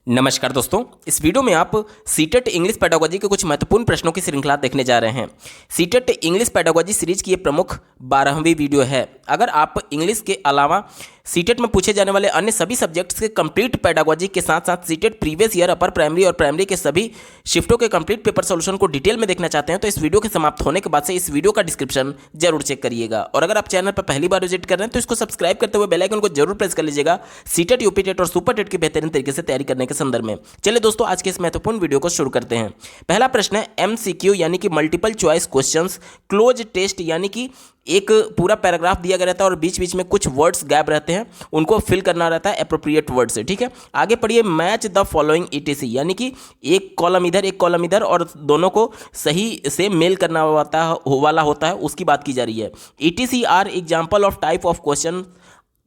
नमस्कार दोस्तों, इस वीडियो में आप सीटेट इंग्लिश पेडागोजी के कुछ महत्वपूर्ण प्रश्नों की श्रृंखला देखने जा रहे हैं। सीटेट इंग्लिश पेडागोजी सीरीज की ये प्रमुख 12वीं वीडियो है। अगर आप इंग्लिश के अलावा सीटेट में पूछे जाने वाले अन्य सभी सब्जेक्ट्स के कंप्लीट पेडागोजी के साथ साथ CTET previous year upper primary और प्राइमरी के सभी शिफ्टों के कंप्लीट पेपर सोल्यूशन को डिटेल में देखना चाहते हैं तो इस वीडियो के समाप्त होने के बाद से इस वीडियो का डिस्क्रिप्शन जरूर चेक करिएगा। और अगर आप चैनल पर पहली बार विजिट कर रहे हैं तो इसको सब्सक्राइब करते हुए बेल आइकन को जरूर प्रेस कर लीजिएगा सीटेट, यूपी टेट और सुपर टेट की बेहतरीन तरीके से तैयारी करने के संदर्भ में। चलिए दोस्तों, आज के इस महत्वपूर्ण वीडियो को शुरू करते हैं। पहला प्रश्न है एमसीक्यू यानी कि multiple choice questions cloze test, यानी कि एक पूरा पैराग्राफ दिया गया रहता है और बीच बीच में कुछ वर्ड्स गैप रहते हैं, उनको फिल करना रहता है एप्रोप्रिएट वर्ड से। ठीक है, आगे पढ़िए मैच द फॉलोइंग ईटीसी, यानी कि एक कॉलम इधर और दोनों को सही से मेल करना वाला होता है, उसकी बात की जा रही है। ETC are example of type of question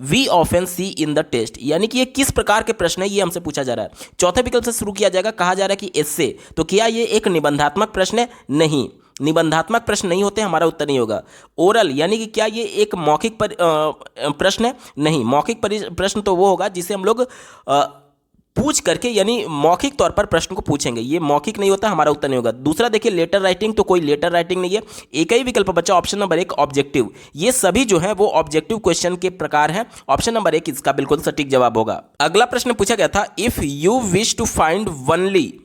we often see in the test, यानी कि ये किस प्रकार के प्रश्न है ये हमसे पूछा जा रहा है। चौथे विकल्प से शुरू किया जाएगा, कहा जा रहा है कि एस्से, तो क्या ये एक निबंधात्मक प्रश्न है? नहीं, निबंधात्मक प्रश्न नहीं होते, हमारा उत्तर नहीं होगा। ओरल यानी कि क्या ये एक मौखिक प्रश्न है? नहीं, मौखिक प्रश्न तो वो होगा जिसे हम लोग पूछ करके यानी मौखिक तौर पर प्रश्न को पूछेंगे, ये मौखिक नहीं होता, हमारा उत्तर नहीं होगा। दूसरा देखिए लेटर राइटिंग, तो कोई लेटर राइटिंग नहीं है। एक ही विकल्प बचा ऑप्शन नंबर 1 ऑब्जेक्टिव, ये सभी जो है वो ऑब्जेक्टिव क्वेश्चन के प्रकार हैं। ऑप्शन नंबर 1 इसका बिल्कुल सटीक जवाब होगा। अगला प्रश्न पूछा गया था if you wish to find only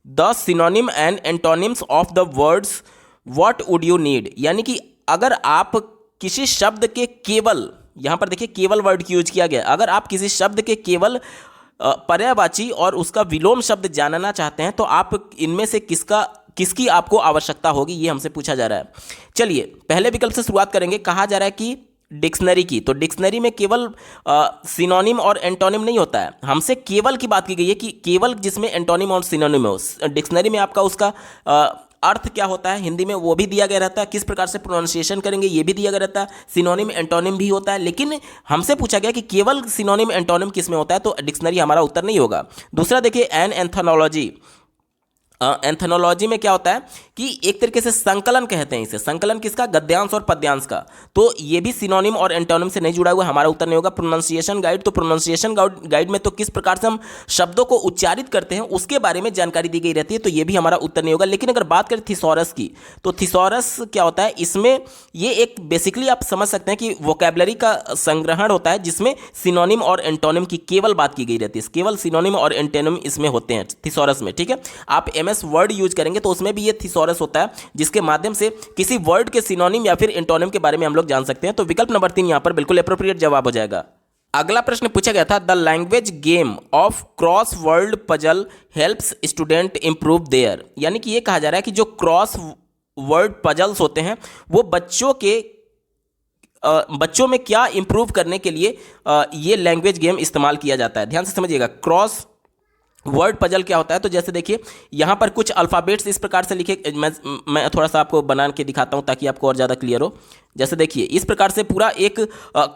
the synonym and antonyms of the words what would you need, यानी कि अगर आप किसी शब्द के केवल, यहां पर देखिए केवल वर्ड की यूज किया गया, अगर आप किसी शब्द के केवल पर्यायवाची और उसका विलोम शब्द जानना चाहते हैं तो आप इनमें से किसकी आपको आवश्यकता होगी, ये हमसे पूछा जा रहा है। चलिए पहले विकल्प से शुरुआत करेंगे। कहा जा रहा है कि डिक्शनरी की, तो डिक्शनरी में केवल सिनोनिम और एंटोनिम नहीं होता है, हमसे केवल की बात की गई है कि केवल जिसमें एंटोनिम और सिनोनिम हो। डिक्शनरी में आपका उसका अर्थ क्या होता है हिंदी में वो भी दिया गया रहता है, किस प्रकार से प्रोनाउंसिएशन करेंगे ये भी दिया गया रहता है, सिनोनिम एंटोनिम भी होता है, लेकिन हमसे पूछा गया कि केवल सिनोनिम एंटोनिम किस में होता है, तो डिक्शनरी हमारा उत्तर नहीं होगा। दूसरा देखिए एन एंथोनोलॉजी, एंथोनोलॉजी में क्या होता है कि एक तरीके से संकलन कहते हैं इसे, संकलन किसका? गद्यांश और पद्यांश का, तो ये भी सिनोनिम और एंटोनिम से नहीं जुड़ा हुआ, हमारा उत्तर नहीं होगा। प्रोनाउंसिएशन गाइड, तो प्रोनाउंसिएशन गाइड में तो किस प्रकार से हम शब्दों को उच्चारित करते हैं उसके बारे में जानकारी दी गई रहती है, तो ये भी हमारा उत्तर नहीं होगा। लेकिन अगर बात करें थिसॉरस की, तो थिसॉरस क्या होता है, इसमें ये एक बेसिकली आप समझ सकते हैं कि वोकैबुलरी का संग्रहण होता है जिसमें सिनोनिम और एंटोनिम की केवल बात की गई रहती है, केवल सिनोनिम और एंटोनिम इसमें होते हैं थिसॉरस में। ठीक है, आप वर्ड यूज करेंगे तो उसमें भी ये थिसॉरस होता है जिसके माध्यम से किसी वर्ड के सिनोनिम या फिर एंटोनिम के बारे में हम लोग जान सकते हैं, तो विकल्प नंबर 3 यहां पर बिल्कुल एप्रोप्रिएट जवाब हो जाएगा। अगला प्रश्न पूछा गया था the language game of cross word puzzle helps student improve there, यानी कि ये कहा जा रहा है कि जो क्रॉस वर्ड पजल्स होते हैं वो बच्चों में क्या इंप्रूव करने के लिए ये लैंग्वेज गेम इस्तेमाल किया जाता है। ध्यान से समझिएगा, क्रॉस वर्ड पजल क्या होता है, तो जैसे देखिए यहाँ पर कुछ अल्फ़ाबेट्स इस प्रकार से लिखे, मैं थोड़ा सा आपको बना के दिखाता हूँ ताकि आपको और ज़्यादा क्लियर हो। जैसे देखिए इस प्रकार से पूरा एक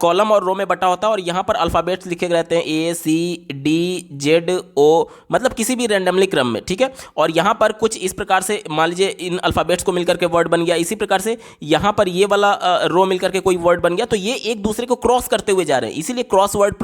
कॉलम और रो में बटा होता है और यहाँ पर अल्फ़ाबेट्स लिखे रहते हैं ACDZO, मतलब किसी भी रैंडमली क्रम में। ठीक है, और यहाँ पर कुछ इस प्रकार से मान लीजिए इन अल्फ़ाबेट्स को मिलकर के वर्ड बन गया, इसी प्रकार से यहाँ पर ये वाला रो मिलकर के कोई वर्ड बन गया, तो ये एक दूसरे को क्रॉस करते हुए जा रहे हैं, इसीलिए क्रॉस वर्ड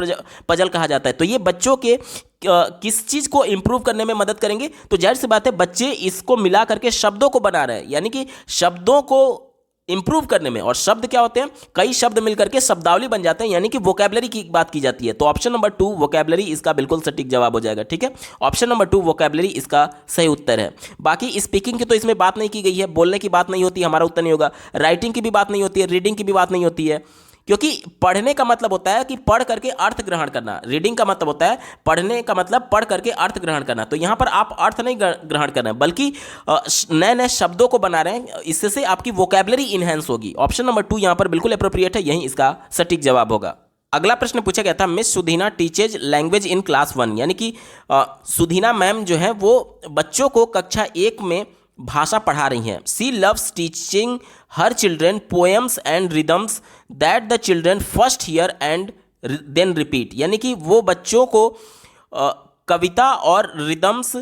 पजल कहा जाता है। तो ये बच्चों के किस चीज़ को इंप्रूव करने में मदद करेंगे, तो जाहिर सी बात है बच्चे इसको मिला करके शब्दों को बना रहे हैं, यानी कि शब्दों को इंप्रूव करने में। और शब्द क्या होते हैं, कई शब्द मिलकर के शब्दावली बन जाते हैं, यानी कि वोकैबुलरी की बात की जाती है। तो ऑप्शन नंबर 2 वोकैबुलरी इसका बिल्कुल सटीक जवाब हो जाएगा। ठीक है, ऑप्शन नंबर 2 वोकैबुलरी इसका सही उत्तर है। बाकी स्पीकिंग की तो इसमें बात नहीं की गई है, बोलने की बात नहीं होती, हमारा उत्तर नहीं होगा। राइटिंग की भी बात नहीं होती है, रीडिंग की भी बात नहीं होती है, क्योंकि पढ़ने का मतलब होता है कि पढ़ करके अर्थ ग्रहण करना, रीडिंग का मतलब होता है पढ़ने का मतलब पढ़ करके अर्थ ग्रहण करना। तो यहाँ पर आप अर्थ नहीं ग्रहण कर रहे हैं बल्कि नए नए शब्दों को बना रहे हैं, इससे से आपकी वोकैबुलरी इनहेंस होगी। ऑप्शन नंबर 2 यहाँ पर बिल्कुल एप्रोप्रिएट है, यही इसका सटीक जवाब होगा। अगला प्रश्न पूछा गया था miss Sudhina teaches language in class 1, यानी कि सुधीना मैम जो है वो बच्चों को कक्षा 1 में भाषा पढ़ा रही हैं। She loves teaching her children poems and rhymes that the children first hear and then repeat, यानी कि वो बच्चों को कविता और रिदम्स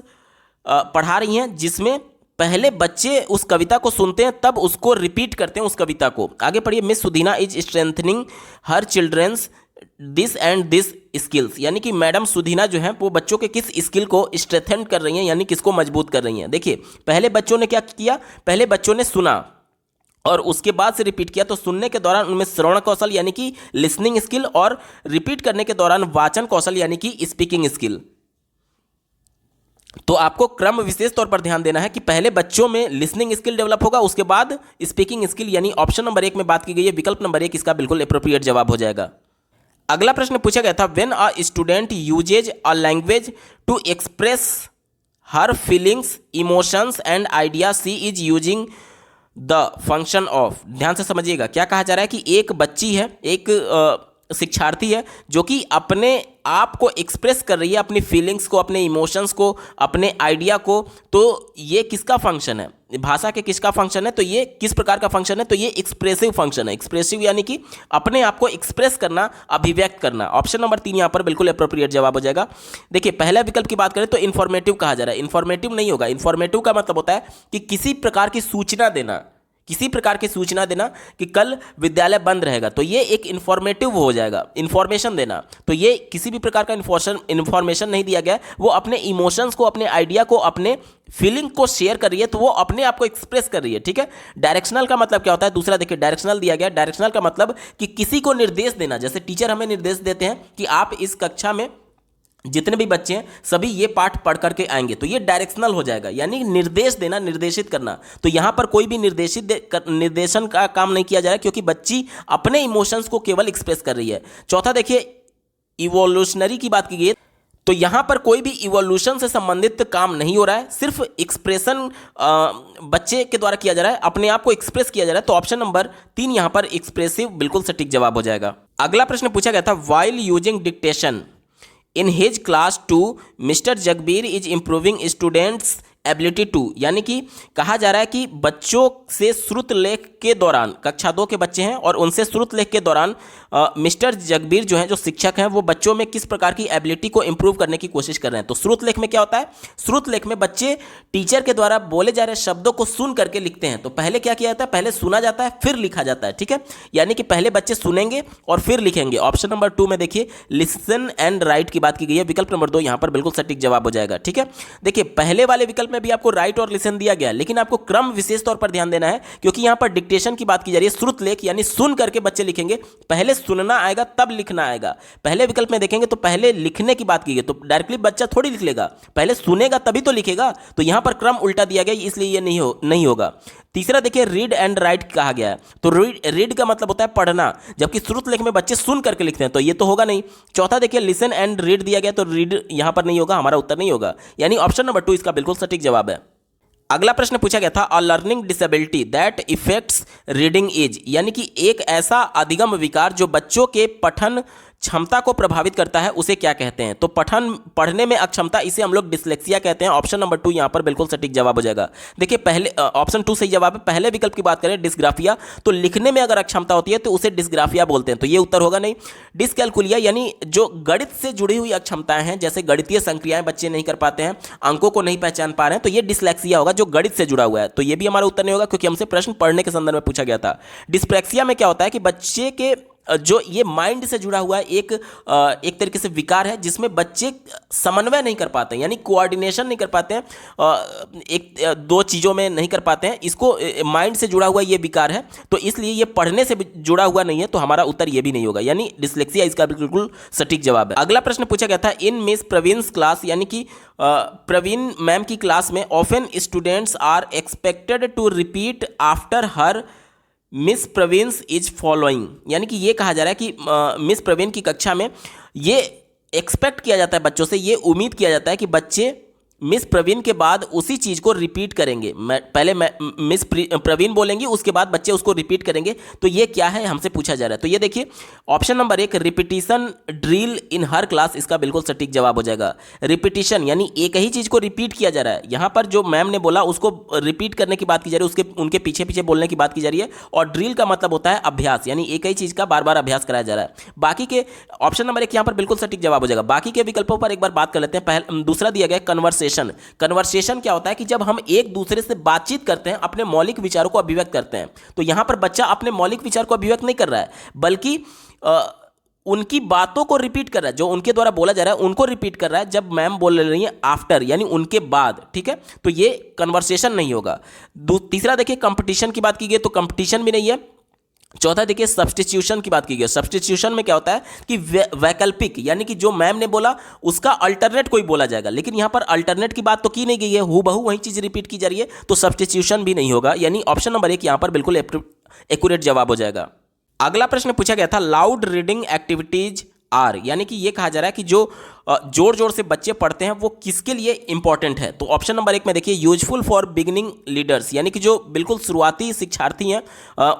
पढ़ा रही हैं जिसमें पहले बच्चे उस कविता को सुनते हैं तब उसको रिपीट करते हैं उस कविता को। आगे पढ़िए miss Sudhina is strengthening her children's this and this skills, यानी कि मैडम सुधीना जो है वो बच्चों के किस स्किल को स्ट्रेथन कर रही हैं, यानी किसको मजबूत कर रही हैं। देखिए पहले बच्चों ने क्या किया, पहले बच्चों ने सुना और उसके बाद से रिपीट किया, तो सुनने के दौरान उनमें श्रवण कौशल यानी कि लिसनिंग स्किल, और रिपीट करने के दौरान वाचन कौशल यानी कि स्पीकिंग स्किल। तो आपको क्रम विशेष तौर पर ध्यान देना है कि पहले बच्चों में लिसनिंग स्किल डेवलप होगा, उसके बाद स्पीकिंग स्किल, यानी ऑप्शन नंबर 1 में बात की गई है, विकल्प नंबर 1 इसका बिल्कुल एप्रोप्रिएट जवाब हो जाएगा। अगला प्रश्न पूछा गया था, when a student uses a language to express her feelings emotions and idea she is using the function of. ध्यान से समझिएगा, क्या कहा जा रहा है कि एक बच्ची है, एक शिक्षार्थी है जो कि अपने आप को एक्सप्रेस कर रही है, अपनी फीलिंग्स को, अपने इमोशंस को, अपने आइडिया को। तो ये किसका फंक्शन है, भाषा के किसका फंक्शन है, तो ये किस प्रकार का फंक्शन है, तो ये एक्सप्रेसिव फंक्शन है। एक्सप्रेसिव यानी कि अपने आप को एक्सप्रेस करना, अभिव्यक्त करना। ऑप्शन नंबर 3 यहाँ पर बिल्कुल अप्रोप्रिएट जवाब हो जाएगा। देखिए पहला विकल्प की बात करें तो इन्फॉर्मेटिव कहा जा रहा है, इन्फॉर्मेटिव नहीं होगा। इन्फॉर्मेटिव का मतलब होता है कि किसी प्रकार की सूचना देना, किसी प्रकार की सूचना देना कि कल विद्यालय बंद रहेगा, तो ये एक इन्फॉर्मेटिव हो जाएगा। इन्फॉर्मेशन देना, तो ये किसी भी प्रकार का इन्फॉर्मेशन नहीं दिया गया, वो अपने इमोशंस को, अपने आइडिया को, अपने फीलिंग को शेयर कर रही है, तो वो अपने आप को एक्सप्रेस कर रही है। ठीक है। डायरेक्शनल का मतलब क्या होता है, दूसरा देखिए डायरेक्शनल दिया गया। डायरेक्शनल का मतलब कि किसी को निर्देश देना, जैसे टीचर हमें निर्देश देते हैं कि आप इस कक्षा में जितने भी बच्चे हैं सभी ये पाठ पढ़ करके आएंगे, तो ये डायरेक्शनल हो जाएगा, यानी निर्देश देना, निर्देशित करना। तो यहाँ पर कोई भी निर्देशन का काम नहीं किया जा रहा है, क्योंकि बच्ची अपने इमोशंस को केवल एक्सप्रेस कर रही है। चौथा देखिए इवोल्यूशनरी की बात की गई, तो यहाँ पर कोई भी इवोल्यूशन से संबंधित काम नहीं हो रहा है, सिर्फ एक्सप्रेशन बच्चे के द्वारा किया जा रहा है, अपने आप को एक्सप्रेस किया जा रहा है। तो ऑप्शन नंबर 3 यहाँ पर एक्सप्रेसिव बिल्कुल सटीक जवाब हो जाएगा। अगला प्रश्न पूछा गया था, while using dictation in his class 2 mister Jagbir is improving students ability to, यानी कि कहा जा रहा है कि बच्चों से श्रुत लेख के दौरान, कक्षा 2 के बच्चे हैं और उनसे श्रुत लेख के दौरान मिस्टर जगबीर जो हैं, जो शिक्षक हैं, वो बच्चों में किस प्रकार की एबिलिटी को इंप्रूव करने की कोशिश कर रहे हैं। तो श्रुत लेख में क्या होता है, श्रुत लेख में बच्चे टीचर के द्वारा बोले जा रहे शब्दों को सुन करके लिखते हैं। तो पहले क्या किया जाता है, पहले सुना जाता है फिर लिखा जाता है। ठीक है, यानी कि पहले बच्चे सुनेंगे और फिर लिखेंगे। ऑप्शन नंबर 2 में देखिए लिसन एंड राइट की बात की गई है, विकल्प नंबर 2 यहाँ पर बिल्कुल सटीक जवाब हो जाएगा। ठीक है, देखिए पहले वाले विकल्प में भी आपको राइट और लिसन दिया गया, लेकिन आपको क्रम विशेष तौर पर ध्यान देना है, क्योंकि यहां पर डिक्टेशन की बात की जा रही है। श्रुत लेख यानी सुन करके बच्चे लिखेंगे, पहले सुनना आएगा तब लिखना आएगा। पहले विकल्प में देखेंगे तो पहले लिखने की बात की गई, तो डायरेक्टली बच्चा थोड़ी लिख लेगा, पहले सुनेगा तभी तो लिखेगा। तो यहां पर क्रम उल्टा दिया गया, इसलिए ये नहीं होगा। तीसरा देखिए रीड एंड राइट कहा गया है, तो रीड का मतलब होता है पढ़ना, जबकि श्रुत लेख में बच्चे सुन करके लिखते हैं, तो ये तो होगा नहीं। चौथा देखिए लिसन एंड रीड दिया गया, तो रीड यहां पर नहीं होगा, हमारा उत्तर नहीं होगा, यानी ऑप्शन नंबर 2 इसका बिल्कुल सटीक जवाब है। अगला प्रश्न पूछा गया था, a learning disability that affects reading as, यानी कि एक ऐसा अधिगम विकार जो बच्चों के पठन क्षमता को प्रभावित करता है, उसे क्या कहते हैं। तो पढ़ने में अक्षमता, इसे हम लोग डिसलेक्सिया कहते हैं। ऑप्शन नंबर 2 यहाँ पर बिल्कुल सटीक जवाब हो जाएगा। देखिए पहले ऑप्शन 2 सही जवाब है। पहले विकल्प की बात करें डिस्ग्राफिया, तो लिखने में अगर अक्षमता होती है तो उसे डिस्ग्राफिया बोलते हैं, तो ये उत्तर होगा नहीं। डिसकैलकुलिया यानी जो गणित से जुड़ी हुई अक्षमताएं हैं, जैसे गणितीय संक्रियाएं बच्चे नहीं कर पाते हैं, अंकों को नहीं पहचान पा रहे हैं, तो ये डिसलेक्सिया होगा जो गणित से जुड़ा हुआ है, तो ये भी हमारा उत्तर नहीं होगा, क्योंकि हमसे प्रश्न पढ़ने के संदर्भ में पूछा गया था। डिस्प्रैक्सिया में क्या होता है कि बच्चे के जो ये माइंड से जुड़ा हुआ है एक तरीके से विकार है, जिसमें बच्चे समन्वय नहीं कर पाते हैं, यानी कोऑर्डिनेशन नहीं कर पाते हैं, दो चीज़ों में नहीं कर पाते हैं, इसको माइंड से जुड़ा हुआ ये विकार है, तो इसलिए ये पढ़ने से जुड़ा हुआ नहीं है, तो हमारा उत्तर ये भी नहीं होगा, यानी डिसलेक्सिया इसका बिल्कुल सटीक जवाब है। अगला प्रश्न पूछा गया था, इन मिस प्रवीण्स क्लास, यानी कि प्रवीण मैम की क्लास में often students are expected to repeat after her miss Praveen's is following, यानी कि ये कहा जा रहा है कि मिस प्रवीण की कक्षा में ये एक्सपेक्ट किया जाता है बच्चों से, ये उम्मीद किया जाता है कि बच्चे मिस प्रवीण के बाद उसी चीज़ को रिपीट करेंगे। पहले मिस प्रवीण बोलेंगी, उसके बाद बच्चे उसको रिपीट करेंगे, तो ये क्या है हमसे पूछा जा रहा है। तो ये देखिए ऑप्शन नंबर 1 रिपीटिशन ड्रिल इन हर क्लास, इसका बिल्कुल सटीक जवाब हो जाएगा। रिपीटिशन यानी एक ही चीज़ को रिपीट किया जा रहा है, यहाँ पर जो मैम ने बोला उसको रिपीट करने की बात की जा रही है, उनके पीछे पीछे बोलने की बात की जा रही है। और ड्रिल का मतलब होता है अभ्यास, यानी एक ही चीज़ का बार बार अभ्यास कराया जा रहा है। बाकी के ऑप्शन नंबर 1 यहाँ पर बिल्कुल सटीक जवाब हो जाएगा। बाकी के विकल्पों पर एक बार बात कर लेते हैं। दूसरा दिया गया कन्वर्सेशन। कन्वर्सेशन क्या होता है कि जब हम एक दूसरे से बातचीत करते हैं, अपने मौलिक विचारों को अभिव्यक्त करते हैं, तो यहां पर बच्चा अपने मौलिक विचार को अभिव्यक्त नहीं कर रहा है, बल्कि उनकी बातों को रिपीट कर रहा है, जो उनके द्वारा बोला जा रहा है उनको रिपीट कर रहा है जब मैम बोल रही है आफ्टर, यानी उनके बाद, ठीक है। तो ये कन्वर्सेशन नहीं होगा। तीसरा देखिए कंपटीशन की बात की गई तो कंपटीशन भी नहीं है। चौथा देखिए सब्स्टिट्यूशन की बात की गई। सब्स्टिट्यूशन में क्या होता है कि वैकल्पिक, यानी कि जो मैम ने बोला उसका अल्टरनेट कोई बोला जाएगा, लेकिन यहां पर अल्टरनेट की बात तो की नहीं गई है, हूबहू वही चीज रिपीट की जा रही है, तो सब्स्टिट्यूशन भी नहीं होगा, यानी ऑप्शन नंबर 1 यहां पर बिल्कुल एक्यूरेट जवाब हो जाएगा। अगला प्रश्न पूछा गया था लाउड रीडिंग एक्टिविटीज आर, यानी कि ये कहा जा रहा है कि जो जोर जोर से बच्चे पढ़ते हैं वो किसके लिए इंपॉर्टेंट है। तो ऑप्शन नंबर 1 में देखिए यूजफुल फॉर बिगिनिंग लीडर्स, यानी कि जो बिल्कुल शुरुआती शिक्षार्थी हैं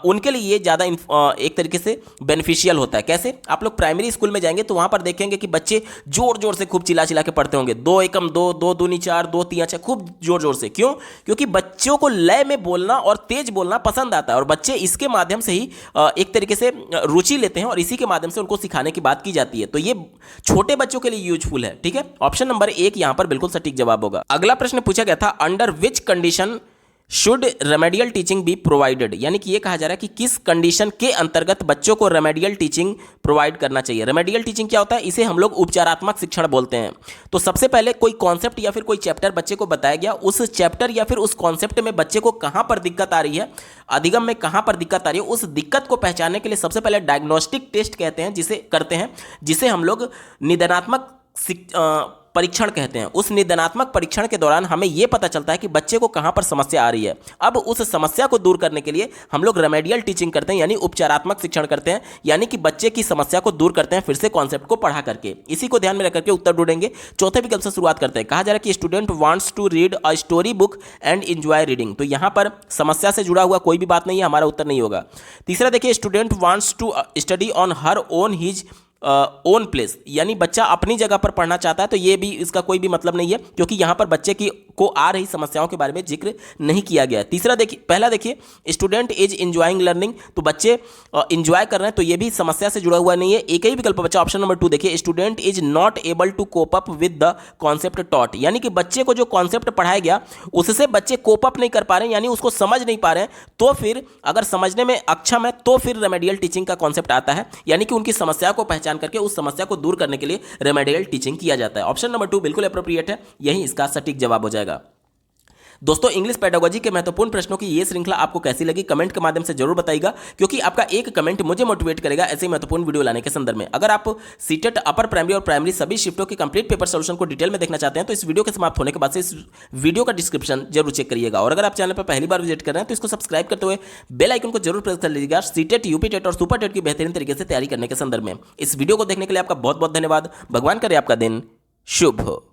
उनके लिए ये ज़्यादा एक तरीके से बेनिफिशियल होता है। कैसे? आप लोग प्राइमरी स्कूल में जाएंगे तो वहाँ पर देखेंगे कि बच्चे जोर जोर से खूब चिल्ला चिल्ला के पढ़ते होंगे, 2 एकम 2, 2 दूनी 4, 2 तिया 6, खूब जोर जोर से। क्यों? क्योंकि बच्चों को लय में बोलना और तेज बोलना पसंद आता है और बच्चे इसके माध्यम से ही एक तरीके से रुचि लेते हैं और इसी के माध्यम से उनको सिखाने की बात की जाती है। तो ये छोटे बच्चों के लिए यूजफुल है, ठीक है। ऑप्शन नंबर 1 यहां पर बिल्कुल सटीक जवाब होगा। अगला प्रश्न पूछा गया था under which condition should remedial teaching be provided, यानी कि ये कहा जा रहा है कि किस कंडीशन के अंतर्गत बच्चों को रेमेडियल टीचिंग प्रोवाइड करना चाहिए। रेमेडियल टीचिंग क्या होता है? इसे हम लोग उपचारात्मक शिक्षण बोलते हैं। तो सबसे पहले कोई कॉन्सेप्ट या फिर कोई चैप्टर बच्चे को बताया गया, उस चैप्टर या फिर उस कॉन्सेप्ट में बच्चे को कहां पर दिक्कत आ रही है, अधिगम में कहां पर दिक्कत आ रही है, उस दिक्कत को पहचानने के लिए सबसे पहले डायग्नोस्टिक टेस्ट कहते हैं जिसे करते हैं, जिसे हम लोग निदानात्मक परीक्षण कहते हैं। उस निदानात्मक परीक्षण के दौरान हमें यह पता चलता है कि बच्चे को कहां पर समस्या आ रही है। अब उस समस्या को दूर करने के लिए हम लोग रेमेडियल टीचिंग करते हैं, यानी उपचारात्मक शिक्षण करते हैं, यानी कि बच्चे की समस्या को दूर करते हैं फिर से कॉन्सेप्ट को पढ़ा करके। इसी को ध्यान में रख करके उत्तर ढूंढेंगे। चौथे विकल्प से शुरुआत करते हैं। कहा जा रहा है कि student wants to read a story book and enjoy reading, तो यहां पर समस्या से जुड़ा हुआ कोई भी बात नहीं है, हमारा उत्तर नहीं होगा। तीसरा देखिए student wants to study on her own his own place, यानी बच्चा अपनी जगह पर पढ़ना चाहता है, तो ये भी इसका कोई भी मतलब नहीं है क्योंकि यहां पर बच्चे की को आ रही समस्याओं के बारे में जिक्र नहीं किया गया है। तीसरा देखिए, पहला देखिए स्टूडेंट इज एंजॉयिंग लर्निंग, तो बच्चे एंजॉय कर रहे हैं, तो ये भी समस्या से जुड़ा हुआ नहीं है। एक ही विकल्प बच्चा ऑप्शन नंबर 2 देखिए student is not able to cope up with the concept taught, यानी कि बच्चे को जो कॉन्सेप्ट पढ़ाया गया उससे बच्चे कोप अप नहीं कर पा रहे हैं, यानी उसको समझ नहीं पा रहे हैं। तो फिर अगर समझने में अक्षम है तो फिर रेमेडियल टीचिंग का कॉन्सेप्ट आता है, यानी कि उनकी समस्या को पहचान करके उस समस्या को दूर करने के लिए रेमेडियल टीचिंग किया जाता है। ऑप्शन नंबर 2 बिल्कुल एप्रोप्रिएट है, यही इसका सटीक जवाब हो जाएगा। दोस्तों इंग्लिश पेडागोजी के महत्वपूर्ण प्रश्नों की ये श्रृंखला आपको कैसी लगी कमेंट के माध्यम से जरूर बताइएगा, क्योंकि आपका एक कमेंट मुझे मोटिवेट करेगा ऐसे महत्वपूर्ण वीडियो लाने के संदर्भ में। अगर आप सीटेट अपर प्राइमरी और प्राइमरी सभी शिफ्टों के कंप्लीट पेपर सोल्यूशन को डिटेल में देखना चाहते हैं तो इस वीडियो के समाप्त होने के बाद से इस वीडियो का डिस्क्रिप्शन जरूर चेक करिएगा। और अगर आप चैनल पर पहली बार विजिट कर रहे हैं तो इसको सब्सक्राइब करते हुए बेल आइकन को जरूर प्रेस कर लीजिएगा सीटेट, यूपी टेट और सुपर टेट की बेहतरीन तरीके से तैयारी करने के संदर्भ में। इस वीडियो को देखने के लिए आपका बहुत बहुत धन्यवाद। भगवान करे आपका दिन शुभ हो।